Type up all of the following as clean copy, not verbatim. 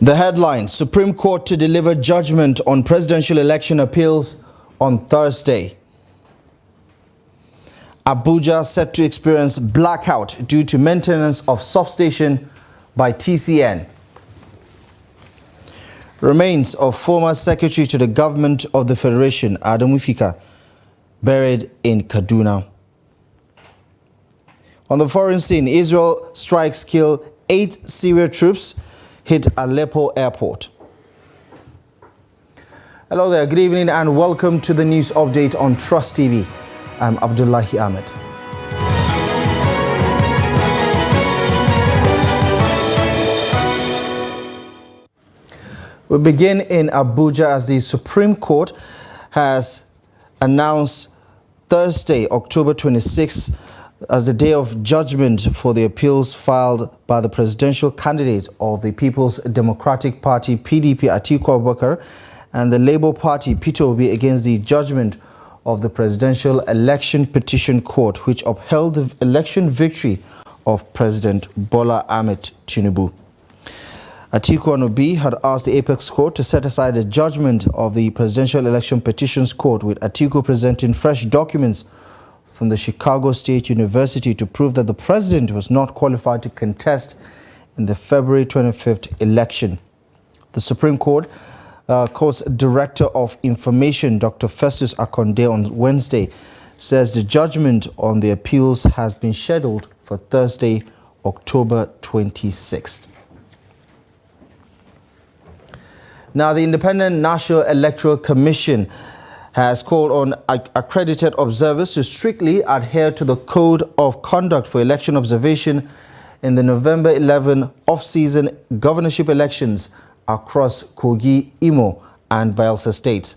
The headline: Supreme Court to deliver judgment on presidential election appeals on Thursday. Abuja set to experience blackout due to maintenance of substation by TCN. Remains of former Secretary to the Government of the Federation, Adamu Fika, buried in Kaduna. On the foreign scene, Israel strikes kill 8 Syrian troops, hit Aleppo airport. Hello there, good evening and welcome to the news update on Trust TV. I'm Abdullahi Ahmed. We begin in Abuja as the Supreme Court has announced Thursday, October 26th, as the day of judgment for the appeals filed by the presidential candidate of the People's Democratic Party, PDP, Atiku Abubakar, and the Labour Party, Peter Obi, against the judgment of the Presidential Election Petition Court, which upheld the election victory of President Bola Ahmed Tinubu. Atiku and Obi had asked the Apex Court to set aside the judgment of the Presidential Election Petitions Court, with Atiku presenting fresh documents from the Chicago State University to prove that the president was not qualified to contest in the February 25th election. The Supreme Court's Director of Information, Dr. Festus Akonde, on Wednesday says the judgment on the appeals has been scheduled for Thursday, October 26th. Now, the Independent National Electoral Commission has called on accredited observers to strictly adhere to the Code of Conduct for Election Observation in the November 11 off-season governorship elections across Kogi, Imo, and Bayelsa states.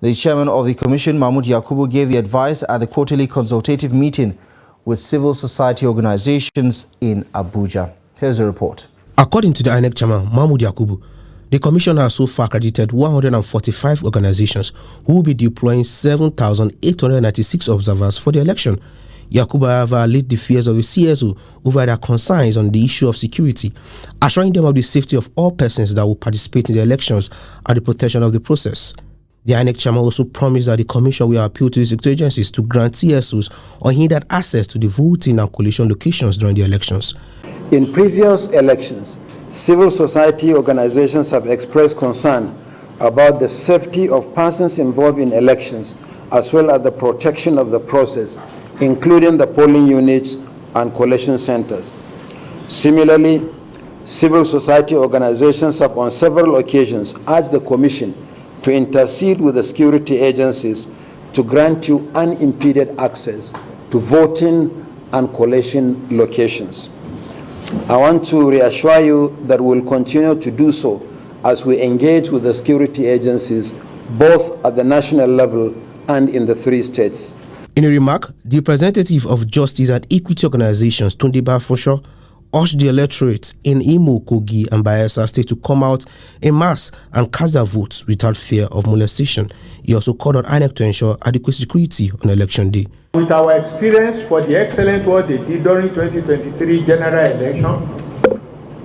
The chairman of the commission, Mahmood Yakubu, gave the advice at the quarterly consultative meeting with civil society organizations in Abuja. Here's a report. According to the INEC chairman, Mahmood Yakubu, the commission has so far accredited 145 organizations who will be deploying 7,896 observers for the election. Yakubu, however, laid the fears of the CSO over their concerns on the issue of security, assuring them of the safety of all persons that will participate in the elections and the protection of the process. The INEC chairman also promised that the commission will appeal to the security agencies to grant CSOs unhindered access to the voting and collation locations during the elections. In previous elections, civil society organizations have expressed concern about the safety of persons involved in elections, as well as the protection of the process, including the polling units and collation centers. Similarly, civil society organizations have on several occasions asked the Commission to intercede with the security agencies to grant you unimpeded access to voting and collation locations. I want to reassure you that we will continue to do so as we engage with the security agencies both at the national level and in the 3 states. In a remark, the representative of Justice and Equity Organizations, Tunde Bafosho, urged the electorate in Imo, Kogi, and Bayelsa State to come out en masse and cast their votes without fear of molestation. He also called on INEC to ensure adequate security on Election Day. With our experience for the excellent work they did during 2023 general election,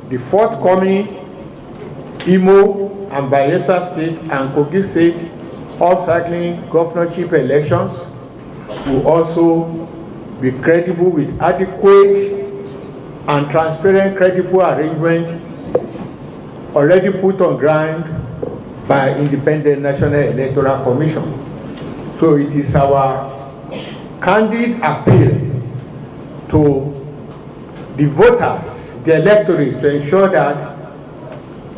the forthcoming Imo and Bayelsa State and Kogi State all-cycling governorship elections will also be credible with adequate and transparent, credible arrangement already put on ground by Independent National Electoral Commission. So it is our candid appeal to the voters, the electorates, to ensure that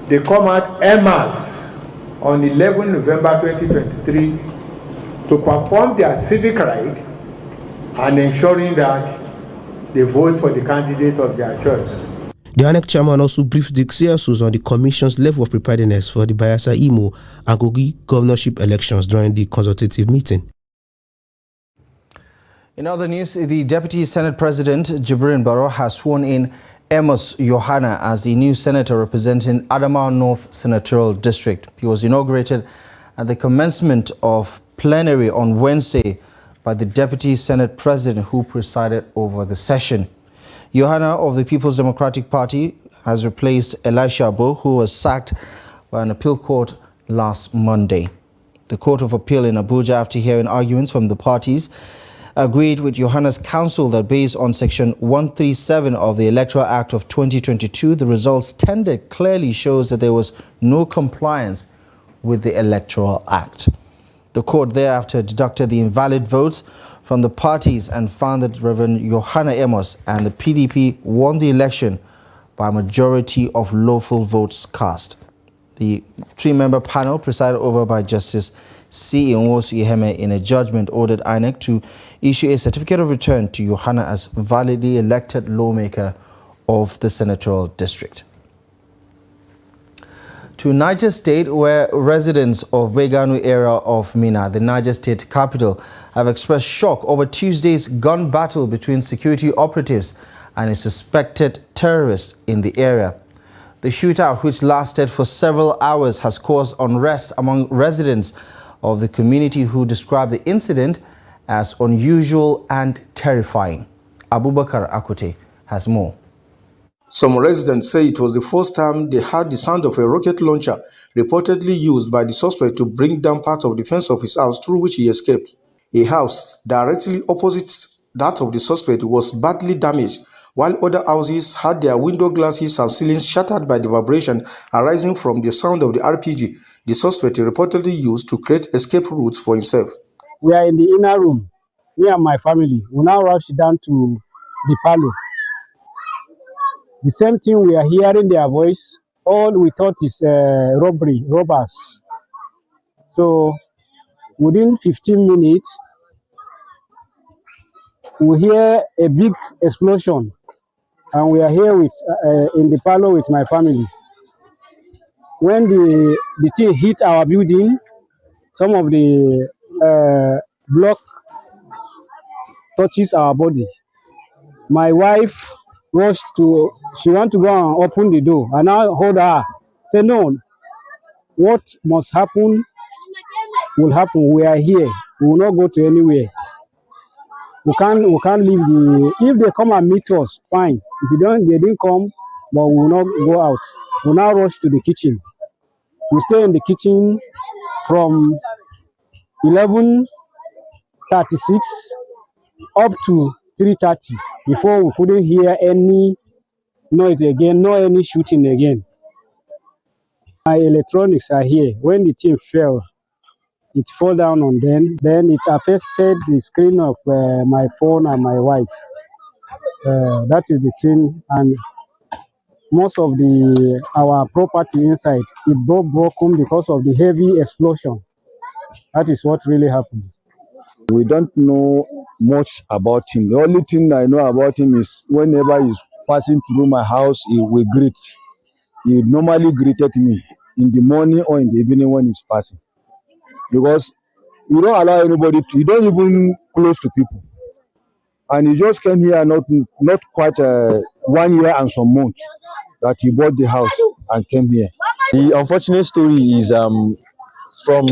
they come out en masse on 11 November 2023 to perform their civic right and ensuring that they vote for the candidate of their choice. The INEC chairman also briefed the CSOs on the commission's level of preparedness for the Bayelsa, Imo, and Kogi governorship elections during the consultative meeting. In other news, the Deputy Senate President, Jibrin Baro, has sworn in Amos Yohana as the new senator representing Adamawa North Senatorial District. He was inaugurated at the commencement of plenary on Wednesday by the Deputy Senate President, who presided over the session. Yohana of the People's Democratic Party has replaced Elisha Abo, who was sacked by an appeal court last Monday. The Court of Appeal in Abuja, after hearing arguments from the parties, agreed with Yohana's counsel that based on Section 137 of the Electoral Act of 2022, the results tendered clearly shows that there was no compliance with the Electoral Act. The court thereafter deducted the invalid votes from the parties and found that Reverend Yohana Amos and the PDP won the election by a majority of lawful votes cast. The three-member panel, presided over by Justice C. Nwosu Iheme, in a judgment ordered INEC to issue a certificate of return to Yohana as validly elected lawmaker of the senatorial district. To Niger State, where residents of Beganu area of Minna, the Niger State capital, have expressed shock over Tuesday's gun battle between security operatives and a suspected terrorist in the area. The shootout, which lasted for several hours, has caused unrest among residents of the community who describe the incident as unusual and terrifying. Abubakar Akote has more. Some residents say it was the first time they heard the sound of a rocket launcher reportedly used by the suspect to bring down part of the fence of his house through which he escaped. A house directly opposite that of the suspect was badly damaged, while other houses had their window glasses and ceilings shattered by the vibration arising from the sound of the RPG the suspect reportedly used to create escape routes for himself. We are in the inner room, me and my family. We now rush down to the parlor. The same thing, we are hearing their voice. All we thought is robbers. So within 15 minutes, we hear a big explosion, and we are here with in the parlor with my family. When the thing hit our building, some of the block touches our body. My wife rushed she want to go and open the door, and I hold her. Say, no, what must happen will happen. We are here. We will not go to anywhere. We can't leave if they come and meet us, fine. If they didn't come, but we will not go out. We now rush to the kitchen. We stay in the kitchen from 11:36 up to 3:30 before we couldn't hear any noise again, no any shooting again. My electronics are here. When the thing fell, it fell down on them. Then it affected the screen of my phone and my wife. That is the thing. And most of our property inside, it broken because of the heavy explosion. That is what really happened. We don't know much about him. The only thing I know about him is whenever he's passing through my house, he will greet. He normally greeted me in the morning or in the evening when he's passing. Because you don't allow anybody to, you don't even close to people. And he just came here not quite 1 year and some months that he bought the house and came here. The unfortunate story is from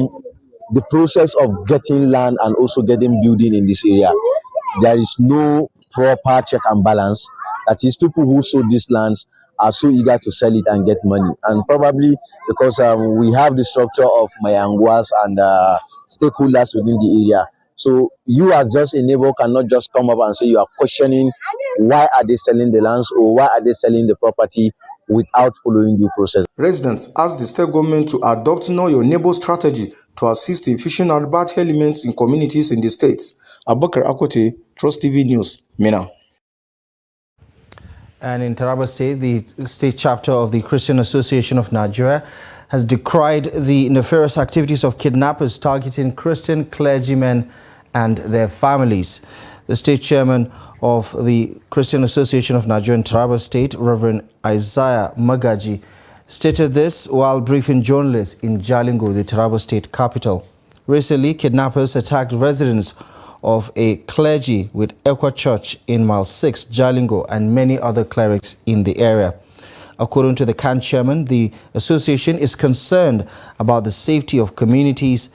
the process of getting land and also getting building in this area. There is no proper check and balance. That is, people who sold these lands are so eager to sell it and get money. And probably because we have the structure of Mayangwas and stakeholders within the area. So you as just a neighbor cannot just come up and say you are questioning why are they selling the lands or why are they selling the property without following due process. Residents asked the state government to adopt Know Your Neighbor strategy to assist in fishing out bad elements in communities in the states. Abubakar Akote, Trust TV News, Minna. And in Taraba State, the state chapter of the Christian Association of Nigeria has decried the nefarious activities of kidnappers targeting Christian clergymen and their families. The state chairman of the Christian Association of Nigeria in Taraba State, Reverend Isaiah Magaji, stated this while briefing journalists in Jalingo, the Taraba State capital. Recently, kidnappers attacked residents of a clergy with Equa Church in Mile 6, Jalingo, and many other clerics in the area. According to the CAN chairman, the association is concerned about the safety of communities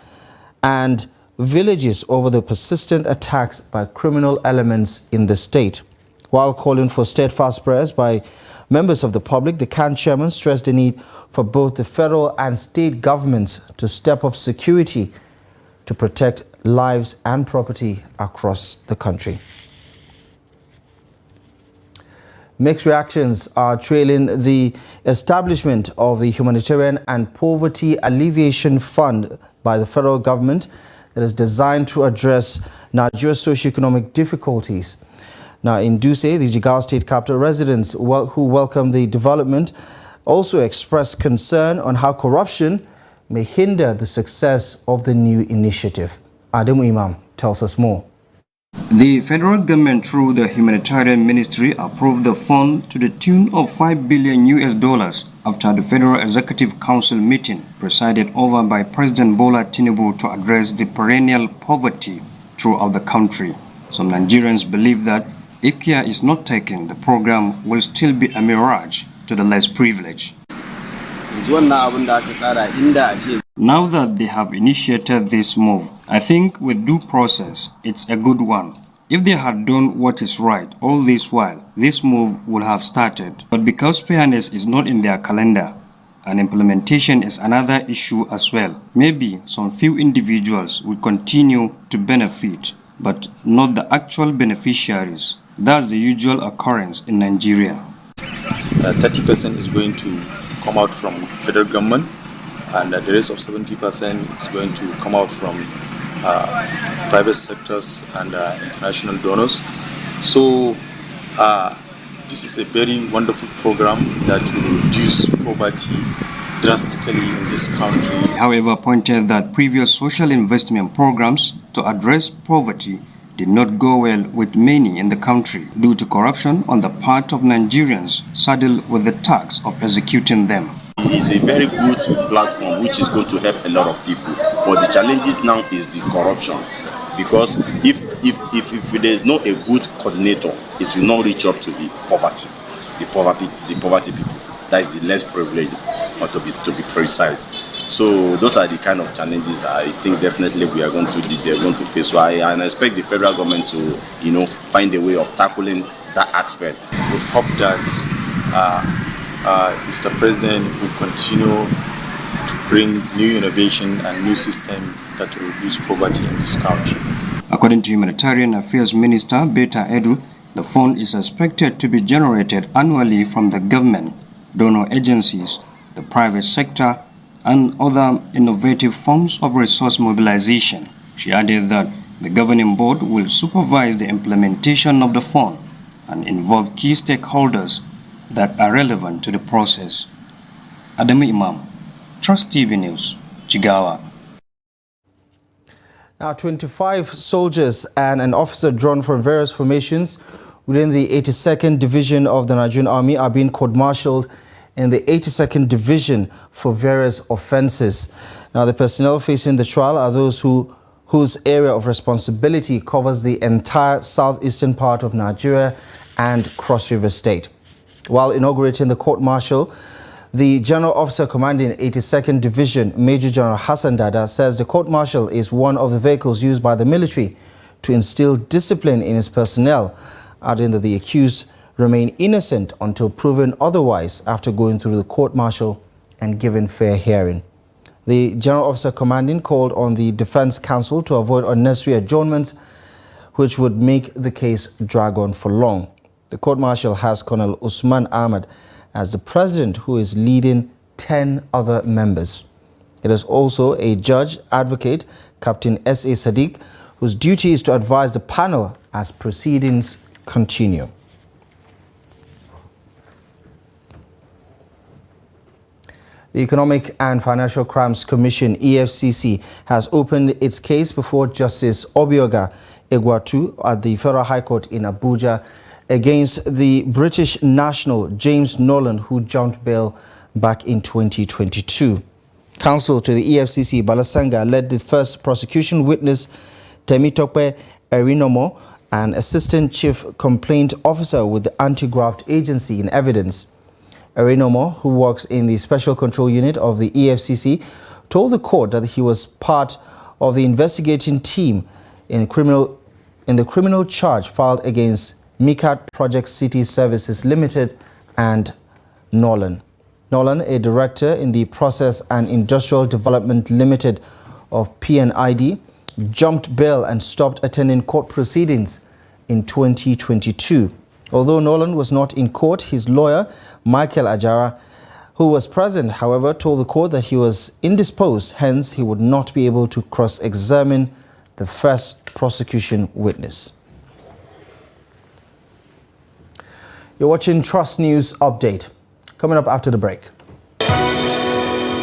and villages over the persistent attacks by criminal elements in the state. While calling for steadfast prayers by members of the public, the CAN chairman stressed the need for both the federal and state governments to step up security to protect lives and property across the country. Mixed reactions are trailing the establishment of the Humanitarian and Poverty Alleviation Fund by the federal government that is designed to address Nigeria's socioeconomic difficulties. Now, in Dutse, the Jigawa State capital, residents who welcome the development also expressed concern on how corruption may hinder the success of the new initiative. Adamu Imam tells us more. The federal government, through the Humanitarian Ministry, approved the fund to the tune of $5 billion after the Federal Executive Council meeting presided over by President Bola Tinubu to address the perennial poverty throughout the country. Some Nigerians believe that if care is not taken, the program will still be a mirage to the less privileged. Now that they have initiated this move, I think with due process, it's a good one. If they had done what is right all this while, this move would have started. But because fairness is not in their calendar, and implementation is another issue as well, maybe some few individuals will continue to benefit, but not the actual beneficiaries. That's the usual occurrence in Nigeria. 30% is going to come out from federal government, and the rest of 70% is going to come out from private sectors and international donors. So this is a very wonderful program that will reduce poverty drastically in this country. However, pointed that previous social investment programs to address poverty did not go well with many in the country due to corruption on the part of Nigerians saddled with the task of executing them. It's a very good platform which is going to help a lot of people. But the challenges now is the corruption. Because if there is not a good coordinator, it will not reach up to the poverty people. That is the less privileged, or to be precise. So those are the kind of challenges I think definitely they're going to face. So I expect the federal government to, find a way of tackling that aspect. We hope that Mr. President will continue to bring new innovation and new system that will reduce poverty in this country. According to Humanitarian Affairs Minister Beta Edu, the fund is expected to be generated annually from the government, donor agencies, the private sector, and other innovative forms of resource mobilization. She added that the governing board will supervise the implementation of the fund and involve key stakeholders that are relevant to the process. Adamu Imam, Trust TV News, Jigawa. Now, 25 soldiers and an officer drawn from various formations within the 82nd Division of the Nigerian Army are being court-martialed in the 82nd Division for various offences. Now, the personnel facing the trial are those whose area of responsibility covers the entire southeastern part of Nigeria and Cross River State. While inaugurating the court-martial, the General Officer Commanding 82nd Division, Major General Hassan Dada, says the court-martial is one of the vehicles used by the military to instill discipline in its personnel, adding that the accused remain innocent until proven otherwise after going through the court-martial and given fair hearing. The General Officer Commanding called on the Defense Council to avoid unnecessary adjournments which would make the case drag on for long. The court-martial has Colonel Usman Ahmad as the president, who is leading 10 other members. It is also a judge, advocate, Captain S.A. Sadiq, whose duty is to advise the panel as proceedings continue. The Economic and Financial Crimes Commission, EFCC, has opened its case before Justice Obioga Egwatu at the Federal High Court in Abuja against the British national James Nolan, who jumped bail back in 2022. Counsel to the EFCC, Balasanga, led the first prosecution witness Temitope Erinomo, an assistant chief complaint officer with the Anti-Graft Agency, in evidence. Erinomo, who works in the Special Control Unit of the EFCC, told the court that he was part of the investigating team in the criminal charge filed against Mikat Project City Services Limited and Nolan. Nolan, a director in the Process and Industrial Development Limited of PNID, jumped bail and stopped attending court proceedings in 2022. Although Nolan was not in court, his lawyer, Michael Ajara, who was present, however, told the court that he was indisposed, hence he would not be able to cross-examine the first prosecution witness. You're watching Trust News Update. Coming up after the break,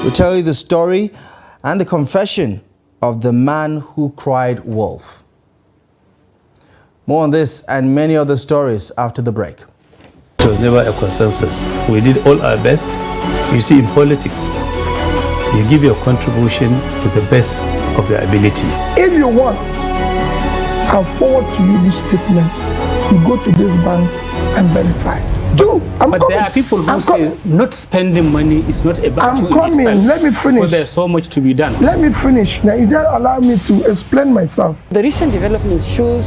we'll tell you the story and the confession of the man who cried wolf. More on this and many other stories after the break. It was never a consensus. We did all our best. You see, in politics, you give your contribution to the best of your ability. If you want, I'll forward to you this statement. You go to this bank and verify. But there are people who say not spending money is not a virtue in coming. itself. Let me finish. But there's so much to be done. Let me finish. Now, you don't allow me to explain myself. The recent development shows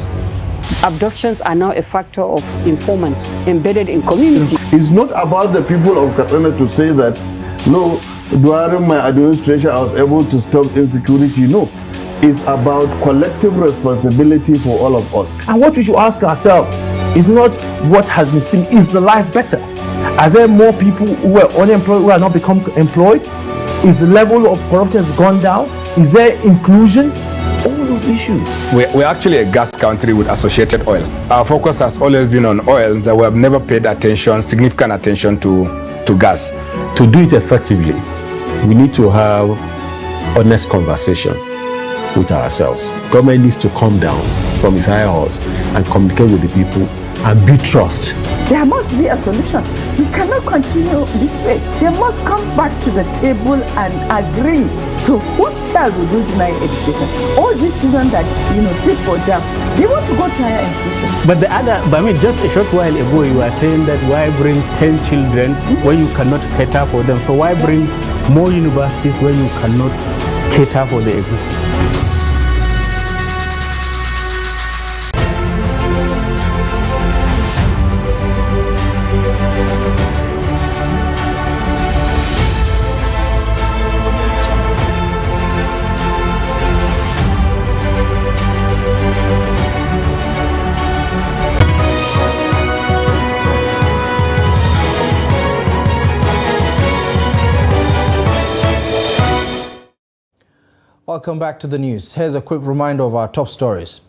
abductions are now a factor of informants embedded in community. It's not about the people of Katsina to say that, no, during my administration I was able to stop insecurity. No, it's about collective responsibility for all of us. And what we should ask ourselves is not what has been seen, is the life better? Are there more people who are unemployed who are not become employed? Is the level of corruption has gone down? Is there inclusion? All those issues. We're actually a gas country with associated oil. Our focus has always been on oil, that we have never paid significant attention to gas. To do it effectively, we need to have honest conversation with ourselves. Government needs to come down from its high horse and communicate with the people and build trust. There must be a solution. We cannot continue this way. They must come back to the table and agree. So whose child will do deny education? All these children that sit for jam, they want to go to higher institutions. But just a short while ago you were saying that why bring 10 children when you cannot cater for them? So why bring more universities when you cannot cater for the existing? Welcome back to the news. Here's a quick reminder of our top stories.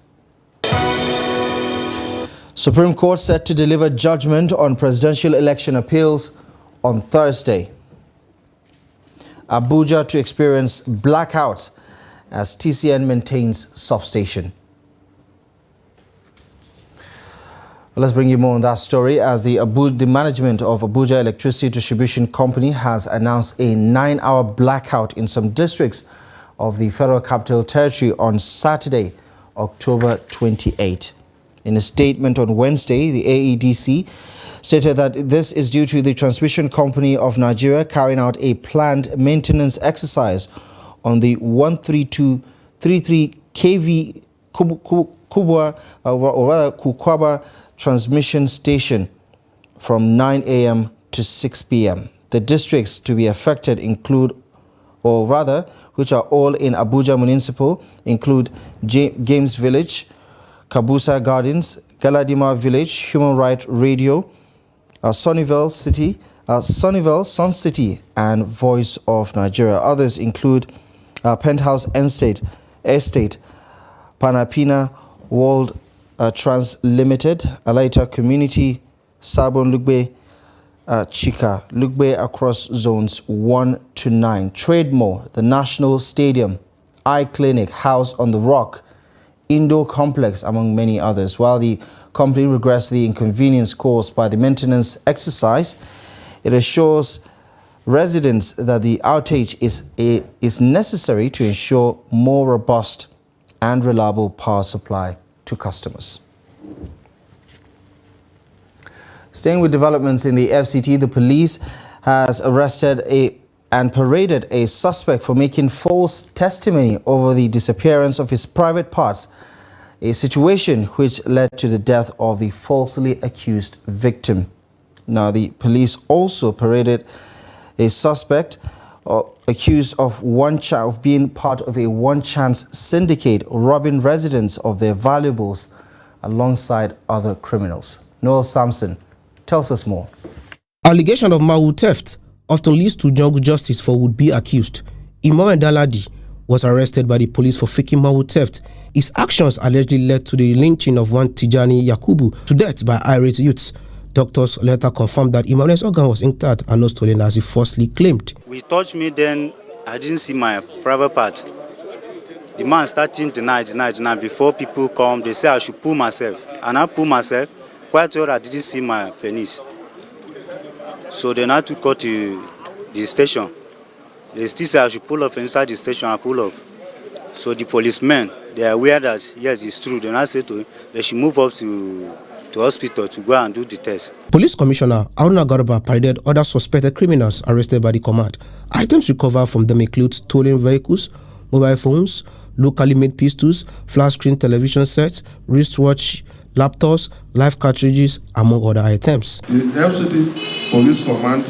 Supreme Court set to deliver judgment on presidential election appeals on Thursday. Abuja to experience blackout as TCN maintains substation. Let's bring you more on that story as the management of Abuja Electricity Distribution Company has announced a 9-hour blackout in some districts of the Federal Capital Territory on Saturday, October 28. In a statement on Wednesday, the AEDC stated that this is due to the Transmission Company of Nigeria carrying out a planned maintenance exercise on the 13233 kV Kukwaba transmission station from 9 a.m. to 6 p.m. The districts to be affected include, which are all in Abuja Municipal, include Games Village, Kabusa Gardens, Galadima Village, Human Rights Radio, Sunnyvale City, Sunnyvale, Sun City, and Voice of Nigeria. Others include Penthouse Estate, Panapina World Trans Limited, Alaita Community, Sabon Lugbe, Chika, Lugbe across zones 1 to 9, Trademore, the National Stadium, Eye Clinic, House on the Rock, Indoor Complex, among many others. While the company regrets the inconvenience caused by the maintenance exercise, it assures residents that the outage is necessary to ensure more robust and reliable power supply to customers. Staying with developments in the FCT, the police has arrested and paraded a suspect for making false testimony over the disappearance of his private parts, a situation which led to the death of the falsely accused victim. Now, the police also paraded a suspect accused of being part of a one-chance syndicate robbing residents of their valuables alongside other criminals. Noel Samson tells us more. Allegation of Mawu theft often leads to jungle justice for would-be accused. Imam Daladi was arrested by the police for faking Mawu theft. His actions allegedly led to the lynching of one Tijani Yakubu to death by irate youths. Doctors later confirmed that Imam's organ was intact and not stolen as he falsely claimed. We touched me, then I didn't see my private part. The man starting deny. Before people come, they say I should pull myself. And I pull myself, quite well I didn't see my penis. So then I took her to the station. They still say I should pull up inside the station, I pull up. So the policemen, they are aware that yes, it's true. Then I said to him, they should move up to hospital to go and do the test. Police Commissioner Aruna Garba paraded other suspected criminals arrested by the command. Items recovered from them include stolen vehicles, mobile phones, locally made pistols, flat screen television sets, wristwatch, laptops, live cartridges, among other items. The FCT Police Command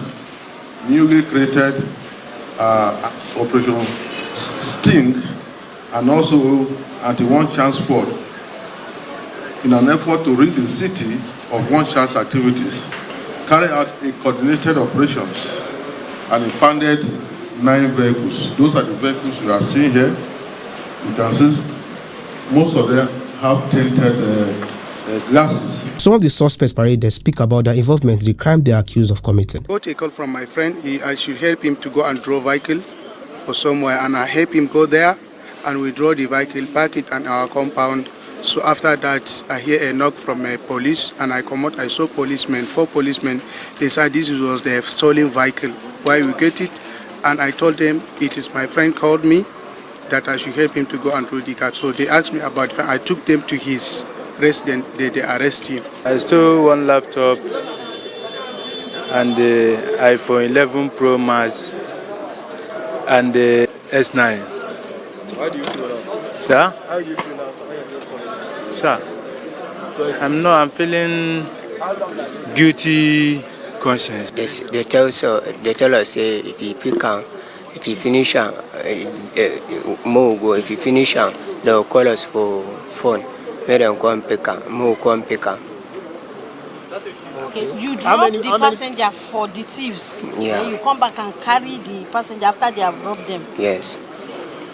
newly created Operation Sting and also Anti-One Chance Squad in an effort to rid the city of one-chance activities, carry out a coordinated operations and impounded 9 vehicles. Those are the vehicles you are seeing here. You can see most of them have tinted glasses. Some of the suspects paraded speak about their involvement in the crime they are accused of committing. I got a call from my friend. I should help him to go and draw vehicle for somewhere, and I help him go there and we draw the vehicle, park it on our compound. So after that, I hear a knock from a police, and I come out. I saw policemen, 4 policemen. They said this was the stolen vehicle. Why we get it? And I told them it is my friend called me that I should help him to go and do the car. So they asked me about it. I took them to his residence. They arrest him. I stole 1 laptop and the iPhone 11 Pro Max and the S9. How do you feel now? Sir? How do you feel now? Sir, I'm feeling guilty conscience. They tell us say if you pick am, if you finish am, more go. If you finish am, they'll call us for phone. Make them come pick am, more come pick am. Okay, you drop the passenger for the thieves. Yeah. Then you come back and carry the passenger after they have robbed them. Yes.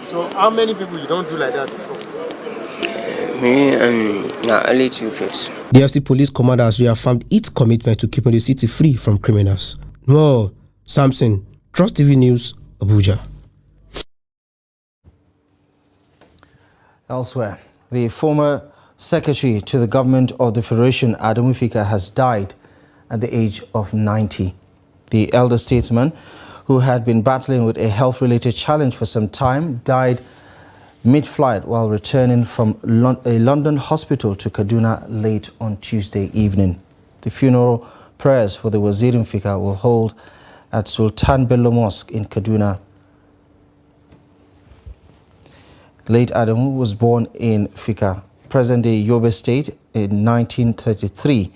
So how many people you don't do like that before? Me and only 2 cases. The FC Police Commander has reaffirmed its commitment to keeping the city free from criminals. No, Samson, Trust TV News, Abuja. Elsewhere, the former Secretary to the Government of the Federation, Adamu Fika, has died at the age of 90. The elder statesman, who had been battling with a health-related challenge for some time, died mid-flight while returning from a London hospital to Kaduna late on Tuesday evening. The funeral prayers for the Wazirin Fika will hold at Sultan Bello Mosque in Kaduna. Late Adamu was born in Fika, present-day Yobe State, in 1933.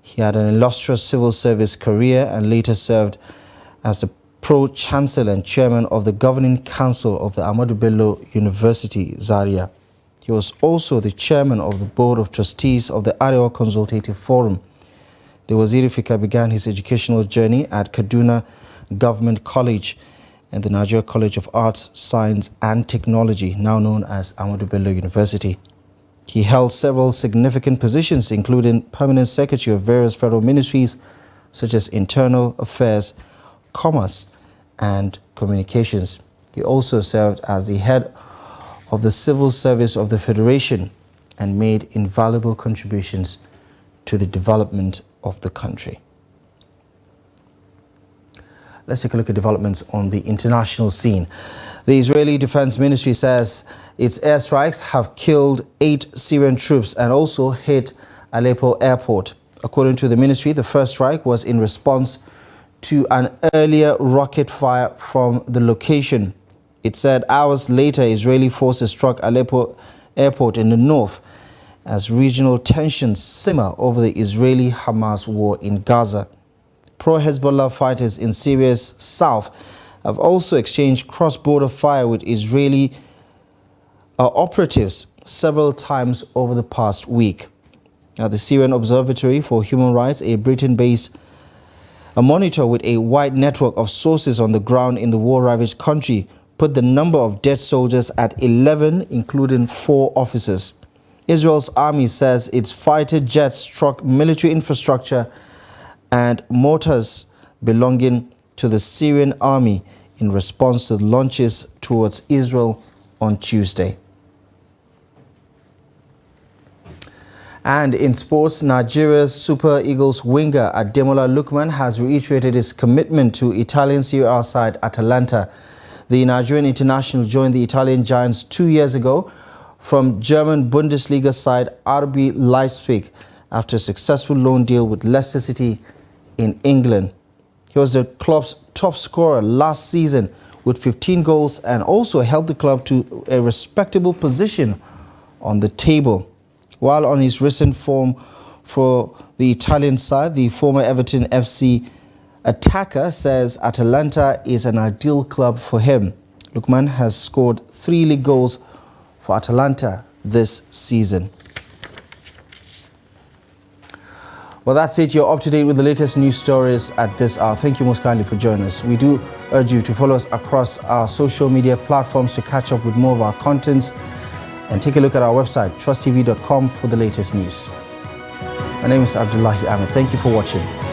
He had an illustrious civil service career and later served as the Pro-Chancellor and Chairman of the Governing Council of the Ahmadu Bello University, Zaria. He was also the Chairman of the Board of Trustees of the Arewa Consultative Forum. The Waziri Fika began his educational journey at Kaduna Government College and the Nigeria College of Arts, Science and Technology, now known as Ahmadu Bello University. He held several significant positions, including Permanent Secretary of various federal ministries such as Internal Affairs, Commerce and Communications. He also served as the head of the Civil Service of the Federation and made invaluable contributions to the development of the country. Let's take a look at developments on the international scene. The Israeli Defense Ministry says its airstrikes have killed 8 Syrian troops and also hit Aleppo airport. According to the ministry, the first strike was in response to an earlier rocket fire from the location. It said hours later, Israeli forces struck Aleppo airport in the north as regional tensions simmer over the Israeli-Hamas war in Gaza. pro-Hezbollah fighters in Syria's south have also exchanged cross-border fire with Israeli operatives several times over the past week. Now, the Syrian Observatory for Human Rights, a Britain-based monitor with a wide network of sources on the ground in the war-ravaged country, put the number of dead soldiers at 11, including 4 officers. Israel's army says its fighter jets struck military infrastructure and mortars belonging to the Syrian army in response to the launches towards Israel on Tuesday. And in sports, Nigeria's Super Eagles winger Ademola Lookman has reiterated his commitment to Italian Serie A side Atalanta. The Nigerian international joined the Italian Giants 2 years ago from German Bundesliga side RB Leipzig after a successful loan deal with Leicester City in England. He was the club's top scorer last season with 15 goals and also helped the club to a respectable position on the table. While on his recent form for the Italian side, the former Everton FC attacker says Atalanta is an ideal club for him. Lookman has scored 3 league goals for Atalanta this season. Well, that's it. You're up to date with the latest news stories at this hour. Thank you most kindly for joining us. We do urge you to follow us across our social media platforms to catch up with more of our contents, and take a look at our website, trusttv.com, for the latest news. My name is Abdullahi Ahmed. Thank you for watching.